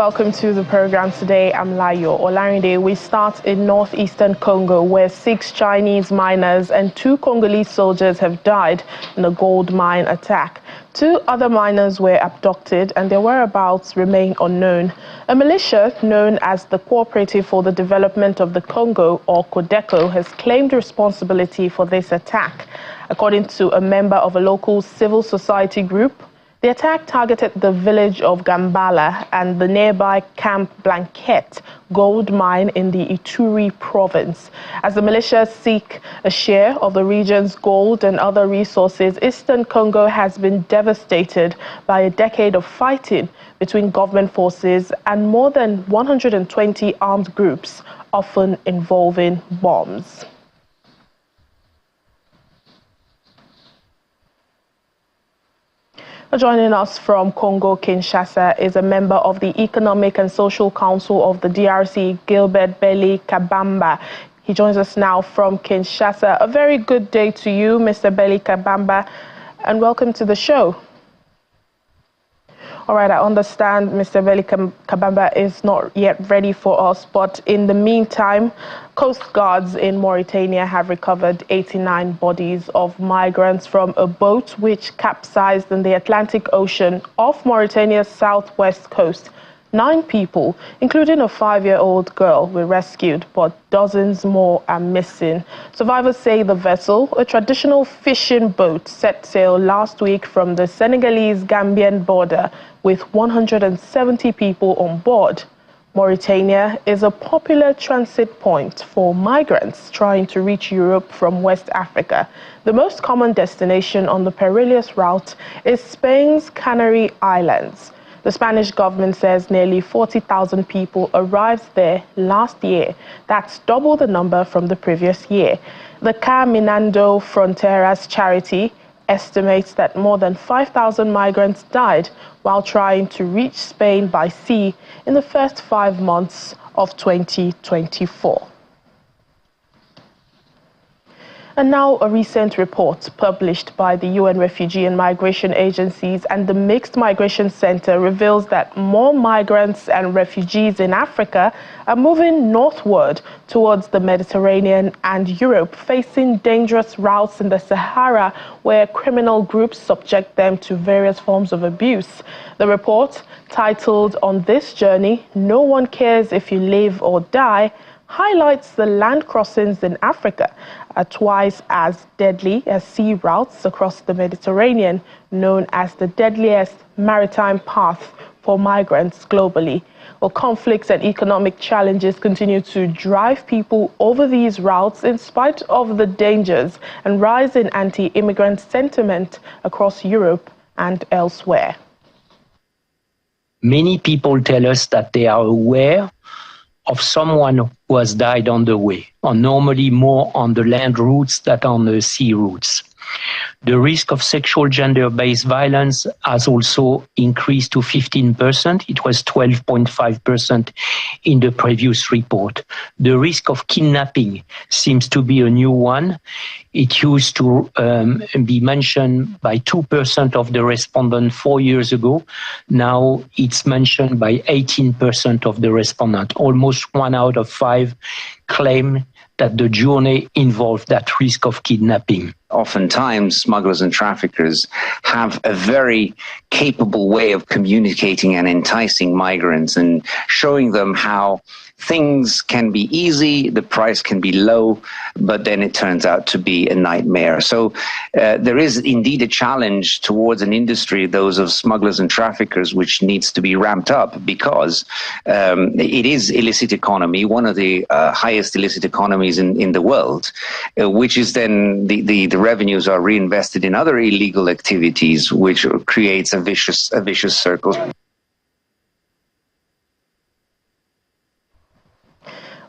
welcome to the program today. I'm Layo Olarinde. We start in northeastern Congo, where 6 Chinese miners and 2 Congolese soldiers have died in a gold mine attack. 2 other miners were abducted and their whereabouts remain unknown. A militia known as the Cooperative for the Development of the Congo, or CODECO, has claimed responsibility for this attack. According to a member of a local civil society group, the attack targeted the village of Gambala and the nearby Camp Blanquette gold mine in the Ituri province. As the militia seek a share of the region's gold and other resources, Eastern Congo has been devastated by a decade of fighting between government forces and more than 120 armed groups, often involving bombs. Joining us from Congo, Kinshasa, is a member of the Economic and Social Council of the DRC, Gilbert Belly Kabamba. He joins us now from Kinshasa. A very good day to you, Mr. Belly Kabamba, and welcome to the show. All right, I understand Mr. Belly Kabamba is not yet ready for us, but in the meantime, Coast Guards in Mauritania have recovered 89 bodies of migrants from a boat which capsized in the Atlantic Ocean off Mauritania's southwest coast. 9 people, including a 5-year-old girl, were rescued, but dozens more are missing. Survivors say the vessel, a traditional fishing boat, set sail last week from the Senegalese-Gambian border with 170 people on board. Mauritania is a popular transit point for migrants trying to reach Europe from West Africa. The most common destination on the perilous route is Spain's Canary Islands. The Spanish government says nearly 40,000 people arrived there last year. That's double the number from the previous year. The Caminando Fronteras charity estimates that more than 5,000 migrants died while trying to reach Spain by sea in the first 5 months of 2024. And now a recent report published by the UN Refugee and Migration Agencies and the Mixed Migration Center reveals that more migrants and refugees in Africa are moving northward towards the Mediterranean and Europe, facing dangerous routes in the Sahara where criminal groups subject them to various forms of abuse. The report, titled "On This Journey, No One Cares If You Live or Die," highlights the land crossings in Africa are twice as deadly as sea routes across the Mediterranean, known as the deadliest maritime path for migrants globally. Well, conflicts and economic challenges continue to drive people over these routes in spite of the dangers and rise in anti-immigrant sentiment across Europe and elsewhere. Many people tell us that they are aware of someone who has died on the way, or normally more on the land routes than on the sea routes. The risk of sexual gender-based violence has also increased to 15%. It was 12.5% in the previous report. The risk of kidnapping seems to be a new one. It used to be mentioned by 2% of the respondents 4 years ago. Now it's mentioned by 18% of the respondents. Almost 1 out of 5 claim that the journey involved that risk of kidnapping. Oftentimes, smugglers and traffickers have a very capable way of communicating and enticing migrants and showing them how things can be easy, the price can be low, but then it turns out to be a nightmare. So there is indeed a challenge towards an industry, those of smugglers and traffickers, which needs to be ramped up because it is illicit economy, one of the highest illicit economies in the world, which is then the revenues are reinvested in other illegal activities, which creates a vicious circle.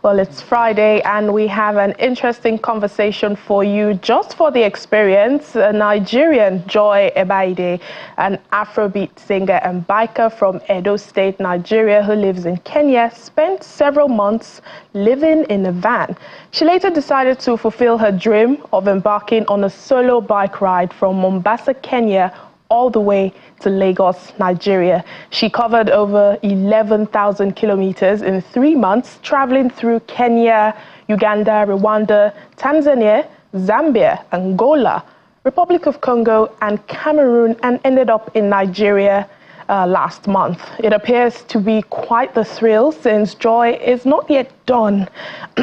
Well, it's Friday and we have an interesting conversation for you just for the experience. A Nigerian, Joy Ebaide, an Afrobeat singer and biker from Edo State, Nigeria, who lives in Kenya, spent several months living in a van. She later decided to fulfill her dream of embarking on a solo bike ride from Mombasa, Kenya, all the way to Lagos, Nigeria. She covered over 11,000 kilometers in 3 months, traveling through Kenya, Uganda, Rwanda, Tanzania, Zambia, Angola, Republic of Congo, and Cameroon, and ended up in Nigeria last month. It appears to be quite the thrill since Joy is not yet done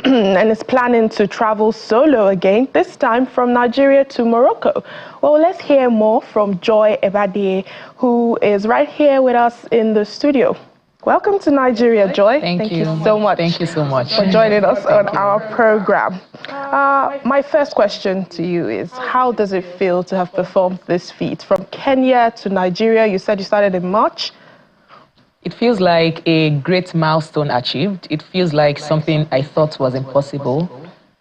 and is planning to travel solo again, this time from Nigeria to Morocco. Well, let's hear more from Joy Ebadie, who is right here with us in the studio. Welcome to Nigeria, Joy. Thank you so much. Thank you so much for joining us on our program. My first question to you is, how does it feel to have performed this feat from Kenya to Nigeria? You said you started in March. It feels like a great milestone achieved. It feels like something I thought was impossible,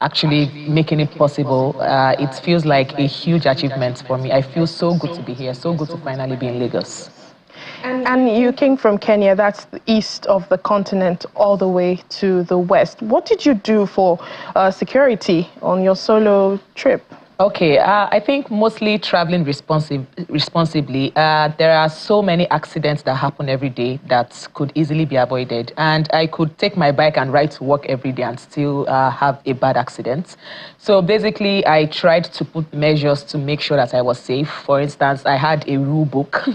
actually making it possible. It feels like a huge achievement for me. I feel so good to be here, so good to finally be in Lagos. And you came from Kenya, that's the east of the continent, all the way to the west. What did you do for security on your solo trip? Okay, I think mostly traveling responsibly. There are so many accidents that happen every day that could easily be avoided. And I could take my bike and ride to work every day and still have a bad accident. So basically, I tried to put measures to make sure that I was safe. For instance, I had a rule book.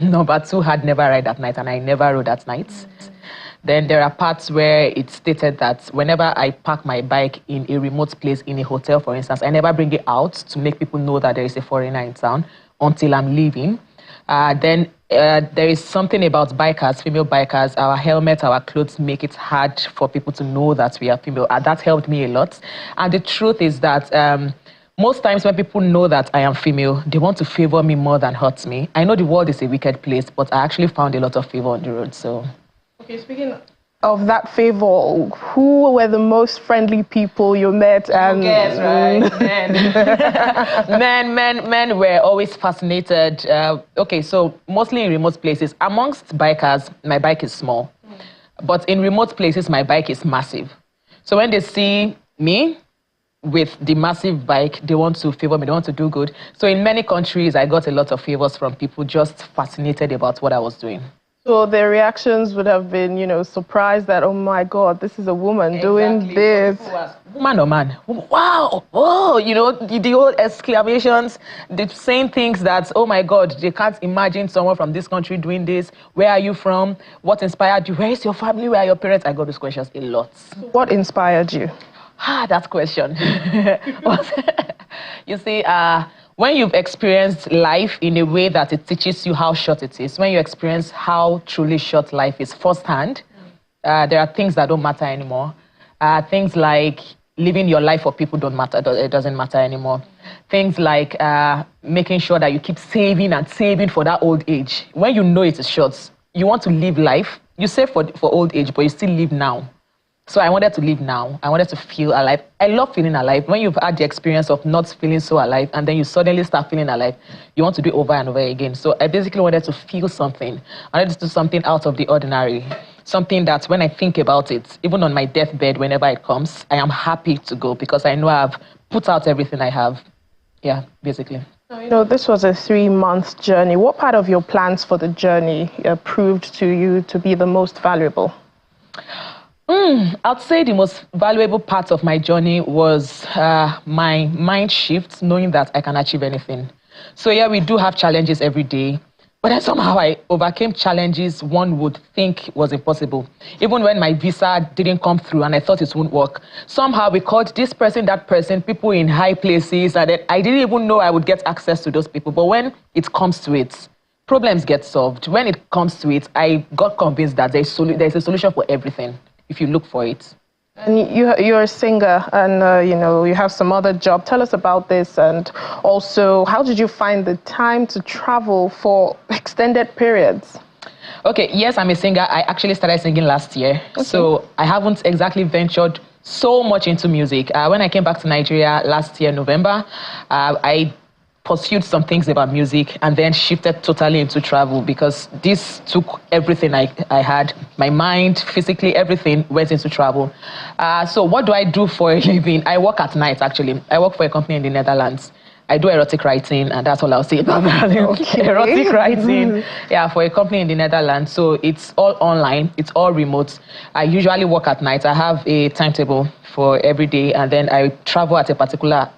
Number 2 had never ride at night, and I never rode at night. Then there are parts where it stated that whenever I park my bike in a remote place, in a hotel, for instance, I never bring it out to make people know that there is a foreigner in town until I'm leaving. Then there is something about bikers, female bikers. Our helmets, our clothes make it hard for people to know that we are female. That helped me a lot. And the truth is that most times when people know that I am female, they want to favor me more than hurt me. I know the world is a wicked place, but I actually found a lot of favor on the road, so... Okay, speaking of that favor, who were the most friendly people you met? And yes, right, men were always fascinated. Okay, so mostly in remote places. Amongst bikers, my bike is small, but in remote places, my bike is massive. So when they see me with the massive bike, they want to favor me, they want to do good. So in many countries, I got a lot of favors from people just fascinated about what I was doing. So their reactions would have been, surprised that, oh my God, this is a woman doing this. Woman or man? Wow! Oh, the old exclamations, the saying things that, oh my God, they can't imagine someone from this country doing this. Where are you from? What inspired you? Where is your family? Where are your parents? I got those questions a lot. What inspired you? That question. You see, when you've experienced life in a way that it teaches you how short it is, when you experience how truly short life is firsthand, there are things that don't matter anymore. Things like living your life for people don't matter. It doesn't matter anymore. Things like making sure that you keep saving and saving for that old age. When you know it is short, you want to live life. You save for old age, but you still live now. So I wanted to live now. I wanted to feel alive. I love feeling alive. When you've had the experience of not feeling so alive and then you suddenly start feeling alive, you want to do it over and over again. So I basically wanted to feel something. I wanted to do something out of the ordinary. Something that when I think about it, even on my deathbed, whenever it comes, I am happy to go because I know I've put out everything I have. Yeah, basically. This was a 3-month journey. What part of your plans for the journey proved to you to be the most valuable? I'd say the most valuable part of my journey was my mind shift, knowing that I can achieve anything. So yeah, we do have challenges every day, but then somehow I overcame challenges one would think was impossible. Even when my visa didn't come through and I thought it wouldn't work, somehow we called this person, that person, people in high places, and then I didn't even know I would get access to those people. But when it comes to it, problems get solved. When it comes to it, I got convinced that there's a solution for everything if you look for it. And you're a singer and, you have some other job. Tell us about this, and also, how did you find the time to travel for extended periods? Okay, yes, I'm a singer. I actually started singing last year. Okay. So I haven't exactly ventured so much into music. When I came back to Nigeria last year, November, I pursued some things about music and then shifted totally into travel because this took everything I had. My mind, physically, everything went into travel. So what do I do for a living? I work at night, actually. I work for a company in the Netherlands. I do erotic writing, and that's all I'll say about that. Okay. Erotic writing, yeah, for a company in the Netherlands. So it's all online, it's all remote. I usually work at night. I have a timetable for every day, and then I travel at a particular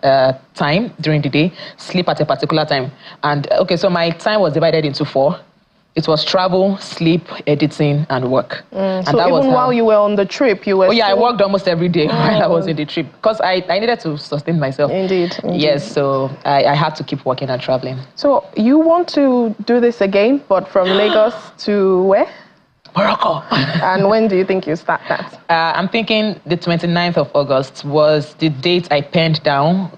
time during the day, sleep at a particular time. And okay, so my time was divided into 4. It was travel, sleep, editing, and work. And so even while you were on the trip, you were... Oh yeah, I worked almost every day while I was in the trip because I needed to sustain myself. Indeed. Yes, so I had to keep working and traveling. So you want to do this again, but from Lagos to where? Morocco. And when do you think you start that? I'm thinking the 29th of August was the date I penned down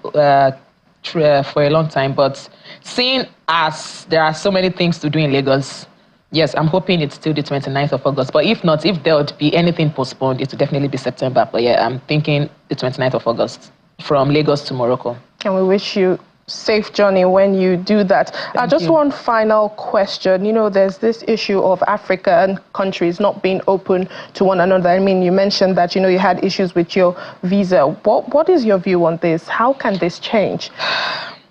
for a long time, but seeing as there are so many things to do in Lagos, yes, I'm hoping it's still the 29th of August. But if not, if there would be anything postponed, it would definitely be September. But yeah, I'm thinking the 29th of August from Lagos to Morocco. And we wish you safe journey when you do that. Just one final question. You know, there's this issue of African countries not being open to one another. I mean, you mentioned that, you know, you had issues with your visa. What is your view on this? How can this change?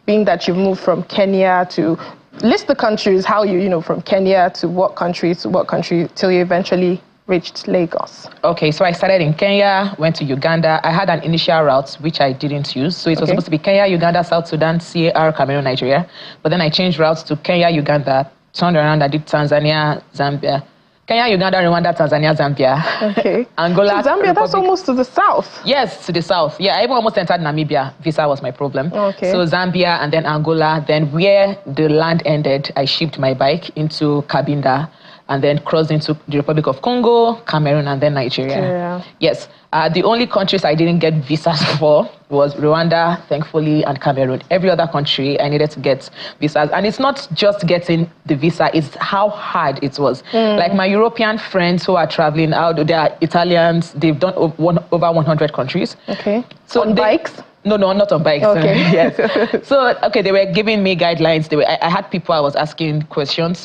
Being that you've moved from Kenya to... List the countries, how you know, from Kenya to what country, till you eventually reached Lagos. Okay, so I started in Kenya, went to Uganda. I had an initial route, which I didn't use. So it was supposed to be Kenya, Uganda, South Sudan, CAR, Cameroon, Nigeria. But then I changed routes to Kenya, Uganda, turned around, I did Tanzania, Zambia. Kenya, Uganda, Rwanda, Tanzania, Zambia. Okay. Angola, so Zambia, Republic. That's almost to the south. Yes, to the south. Yeah, I even almost entered Namibia. Visa was my problem. Okay. So Zambia and then Angola. Then where the land ended, I shipped my bike into Cabinda and then crossed into the Republic of Congo, Cameroon, and then Nigeria. Yeah. Yes. The only countries I didn't get visas for was Rwanda, thankfully, and Cameroon. Every other country, I needed to get visas. And it's not just getting the visa, it's how hard it was. Like my European friends who are traveling out, they are Italians, they've done over 100 countries. Okay. So on bikes? No, not on bikes. Okay. Yes. So, okay, they were giving me guidelines. I had people I was asking questions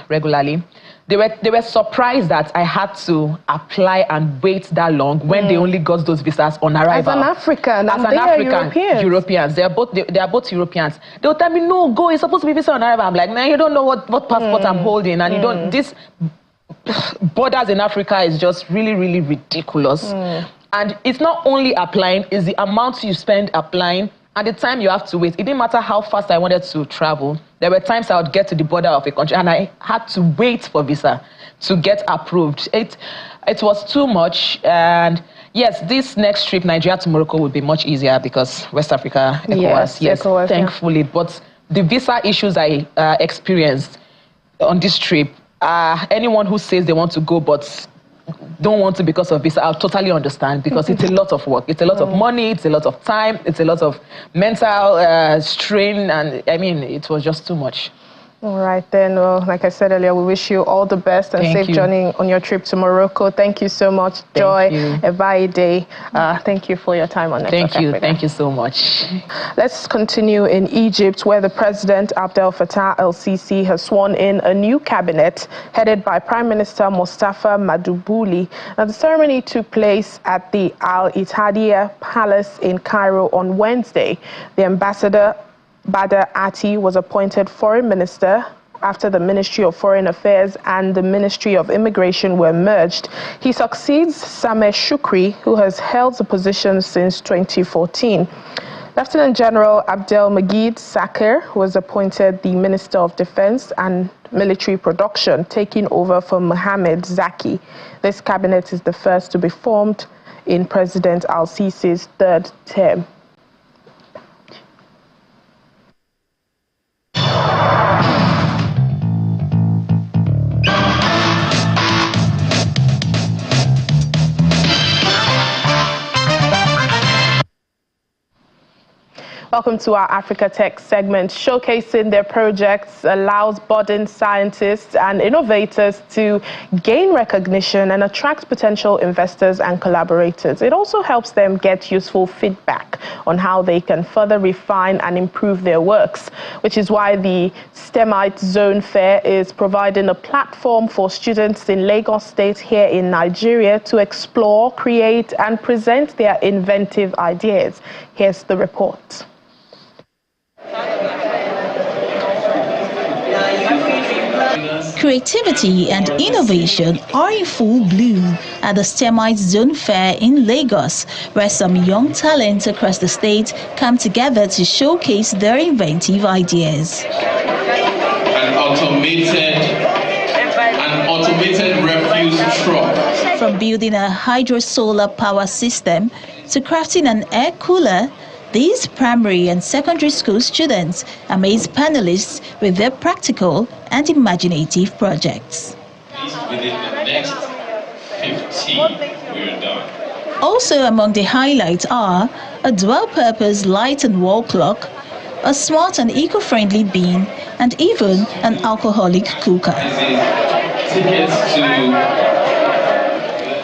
regularly. They were surprised that I had to apply and wait that long when they only got those visas on arrival. As an African, as and an African, Europeans. They are both Europeans. They'll tell me, no, go, it's supposed to be visa on arrival. I'm like, man, you don't know what passport I'm holding, and you don't. This borders in Africa is just really, really ridiculous. And it's not only applying, it's the amount you spend applying and the time you have to wait. It didn't matter how fast I wanted to travel. There were times I would get to the border of a country and I had to wait for visa to get approved. It was too much. And yes, this next trip, Nigeria to Morocco, would be much easier because West Africa, ECOWAS, yes, ECOWAS, thankfully. Yeah. But the visa issues I experienced on this trip, anyone who says they want to go but don't want to because of visa, I'll totally understand, because it's a lot of work. It's a lot of money, it's a lot of time, it's a lot of mental strain, and I mean, it was just too much. All right, then, well, like I said earlier, we wish you all the best and safe journey on your trip to Morocco. Thank you so much, Joy Ebaide. Thank you for your time on Network Africa. Thank you so much. Let's continue in Egypt, where the President Abdel Fattah el-Sisi has sworn in a new cabinet headed by Prime Minister Mustafa Madubouli. Now, the ceremony took place at the Al Ittihadiyya Palace in Cairo on Wednesday. The ambassador Badr Ati was appointed foreign minister after the Ministry of Foreign Affairs and the Ministry of Immigration were merged. He succeeds Sameh Shukri, who has held the position since 2014. Lieutenant General Abdel Magid Sakir was appointed the Minister of Defense and Military Production, taking over from Mohamed Zaki. This cabinet is the first to be formed in President al-Sisi's third term. Welcome to our Africa Tech segment. Showcasing their projects allows budding scientists and innovators to gain recognition and attract potential investors and collaborators. It also helps them get useful feedback on how they can further refine and improve their works, which is why the STEMite Zone Fair is providing a platform for students in Lagos State here in Nigeria to explore, create, and present their inventive ideas. Here's the report. Creativity and innovation are in full bloom at the STEMite Zone Fair in Lagos, where some young talents across the state come together to showcase their inventive ideas. An automated refuse truck. From building a hydro-solar power system to crafting an air cooler, these primary and secondary school students amaze panelists with their practical and imaginative projects. Within the next 15, we're done. Also among the highlights are a dual-purpose light and wall clock, a smart and eco-friendly bin, and even an alcoholic cooker.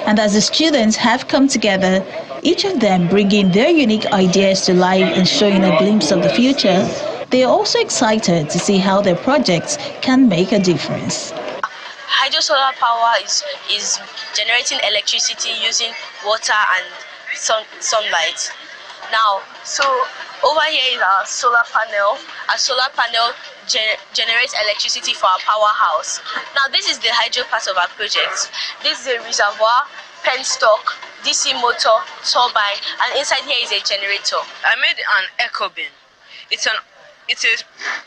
And as the students have come together, each of them bringing their unique ideas to life and showing a glimpse of the future, they are also excited to see how their projects can make a difference. Hydro-solar power is generating electricity using water and sunlight. Now, so over here is our solar panel. Our solar panel generates electricity for our powerhouse. Now, this is the hydro part of our project. This is a reservoir, penstock, DC motor, turbine, and inside here is a generator. I made an eco bin. It is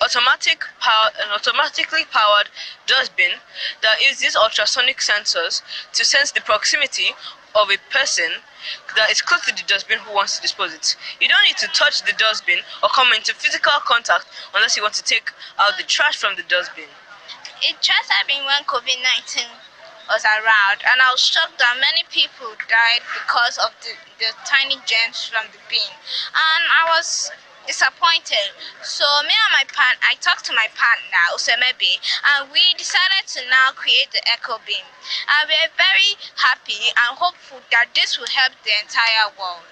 automatically powered dustbin that uses ultrasonic sensors to sense the proximity of a person that is close to the dustbin who wants to dispose it. You don't need to touch the dustbin or come into physical contact unless you want to take out the trash from the dustbin. It just happened when COVID-19 was around, and I was shocked that many people died because of the tiny germs from the bin, and I was disappointed. So me and I talked to my partner Usemebe, and we decided to now create the eco bin, and we're very happy and hopeful that this will help the entire world.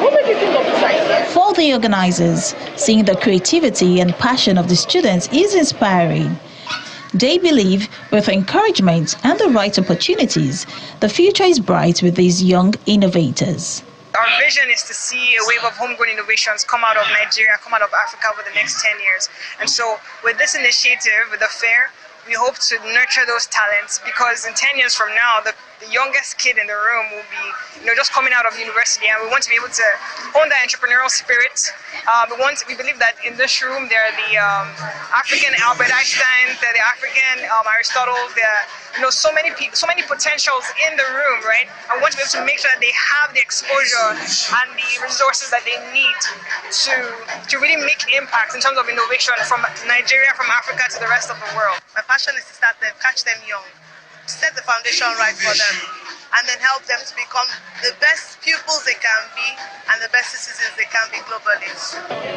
What made you think of this idea? For the organizers, seeing the creativity and passion of the students is inspiring. They believe with encouragement and the right opportunities, the future is bright with these young innovators. Our vision is to see a wave of homegrown innovations come out of Nigeria, come out of Africa over the next 10 years. And so with this initiative, with the fair, we hope to nurture those talents, because in 10 years from now, the youngest kid in the room will be, just coming out of university, and we want to be able to own that entrepreneurial spirit. We believe that in this room there are the African Albert Einstein, there are the African Aristotle, there are so many people, so many potentials in the room, right? I want to be able to make sure that they have the exposure and the resources that they need to really make impact in terms of innovation from Nigeria, from Africa to the rest of the world. My passion is to start them, catch them young, set the foundation right for them, and then help them to become the best pupils they can be and the best citizens they can be globally.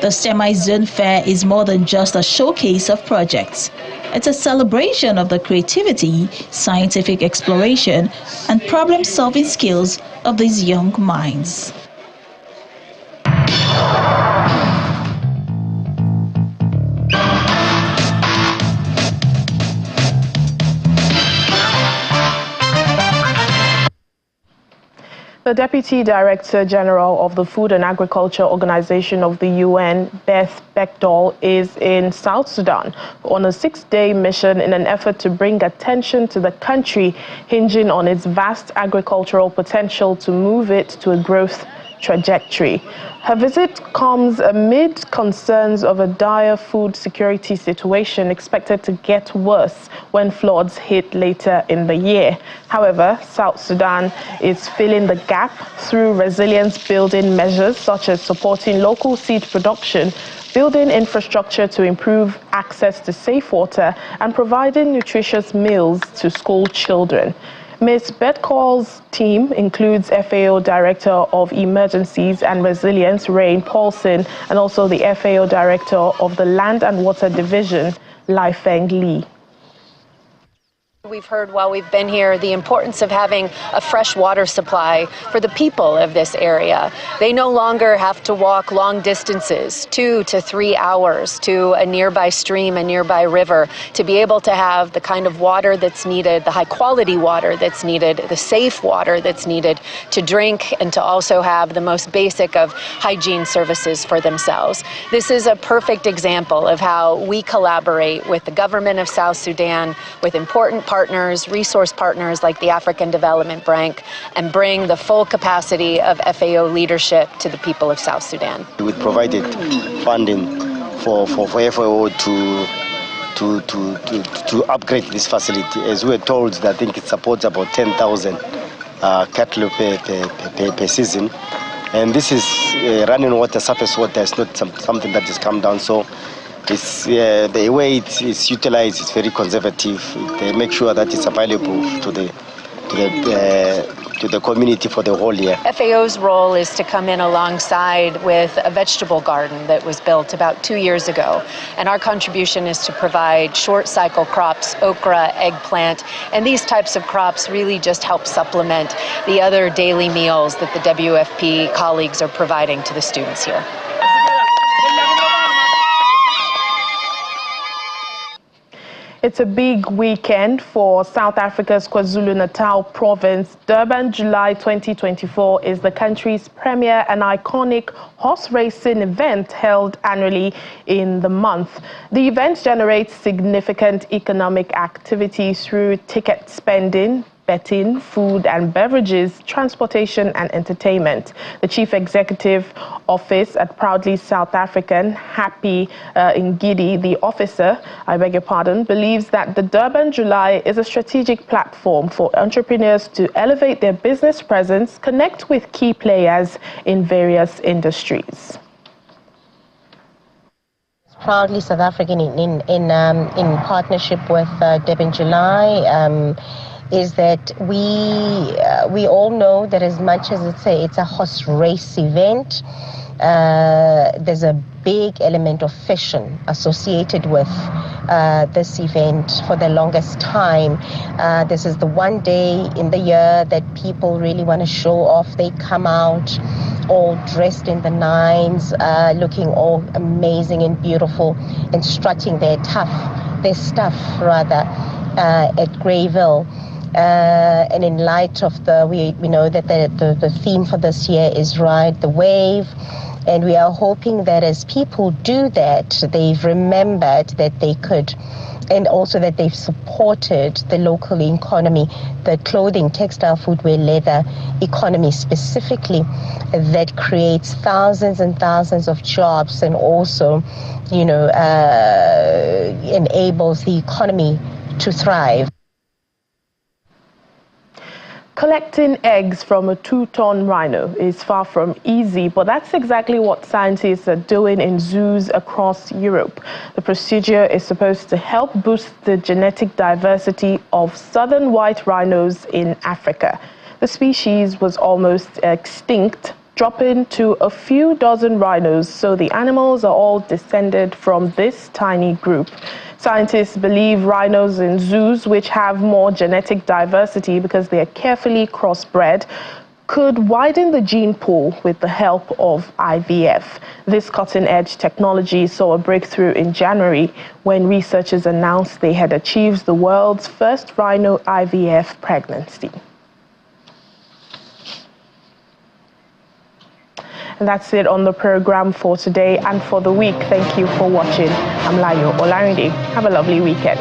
The STEMite Zone Fair is more than just a showcase of projects. It's a celebration of the creativity, scientific exploration, and problem-solving skills of these young minds. The Deputy Director General of the Food and Agriculture Organization of the UN, Beth Beckdahl, is in South Sudan on a 6-day mission in an effort to bring attention to the country, hinging on its vast agricultural potential to move it to a growth trajectory. Her visit comes amid concerns of a dire food security situation expected to get worse when floods hit later in the year. However, South Sudan is filling the gap through resilience-building measures such as supporting local seed production, building infrastructure to improve access to safe water, and providing nutritious meals to school children. Ms. Beckdahl's team includes FAO Director of Emergencies and Resilience, Rain Paulson, and also the FAO Director of the Land and Water Division, Lai Feng Li. we've heard while we've been here the importance of having a fresh water supply for the people of this area. They no longer have to walk long distances, 2 to 3 hours, to a nearby stream, a nearby river, to be able to have the kind of water that's needed, the high quality water that's needed, the safe water that's needed to drink, and to also have the most basic of hygiene services for themselves. This is a perfect example of how we collaborate with the government of South Sudan, with important partners, resource partners like the African Development Bank, and bring the full capacity of FAO leadership to the people of South Sudan. We provided funding for FAO to upgrade this facility. As we were told, I think it supports about 10,000 cattle per season. And this is running water, surface water. It's not something that just come down. So it's, the way it's utilized is very conservative. They make sure that it's available to the community for the whole year. FAO's role is to come in alongside with a vegetable garden that was built about 2 years ago. And our contribution is to provide short cycle crops, okra, eggplant, and these types of crops really just help supplement the other daily meals that the WFP colleagues are providing to the students here. It's a big weekend for South Africa's KwaZulu-Natal province. Durban July 2024 is the country's premier and iconic horse racing event held annually in the month. The event generates significant economic activity through ticket spending, betting, food and beverages, transportation and entertainment. The Chief Executive Office at Proudly South African, Happy Ngidi, the officer, believes that the Durban July is a strategic platform for entrepreneurs to elevate their business presence, connect with key players in various industries. Proudly South African in partnership with Durban July is that we all know that as much as it's a horse race event, there's a big element of fashion associated with this event for the longest time. This is the one day in the year that people really want to show off. They come out all dressed in the nines, looking all amazing and beautiful and strutting their stuff at Greyville. And in light of we know that the theme for this year is Ride the Wave, and we are hoping that as people do that, they've remembered that they could, and also that they've supported the local economy, the clothing, textile, footwear, leather economy specifically, that creates thousands and thousands of jobs and also, enables the economy to thrive. Collecting eggs from a 2-ton rhino is far from easy, but that's exactly what scientists are doing in zoos across Europe. The procedure is supposed to help boost the genetic diversity of southern white rhinos in Africa. The species was almost extinct, dropping to a few dozen rhinos, so the animals are all descended from this tiny group. Scientists believe rhinos in zoos, which have more genetic diversity because they are carefully crossbred, could widen the gene pool with the help of IVF. This cutting-edge technology saw a breakthrough in January when researchers announced they had achieved the world's first rhino IVF pregnancy. And that's it on the program for today and for the week. Thank you for watching. I'm Layo Olarinde. Have a lovely weekend.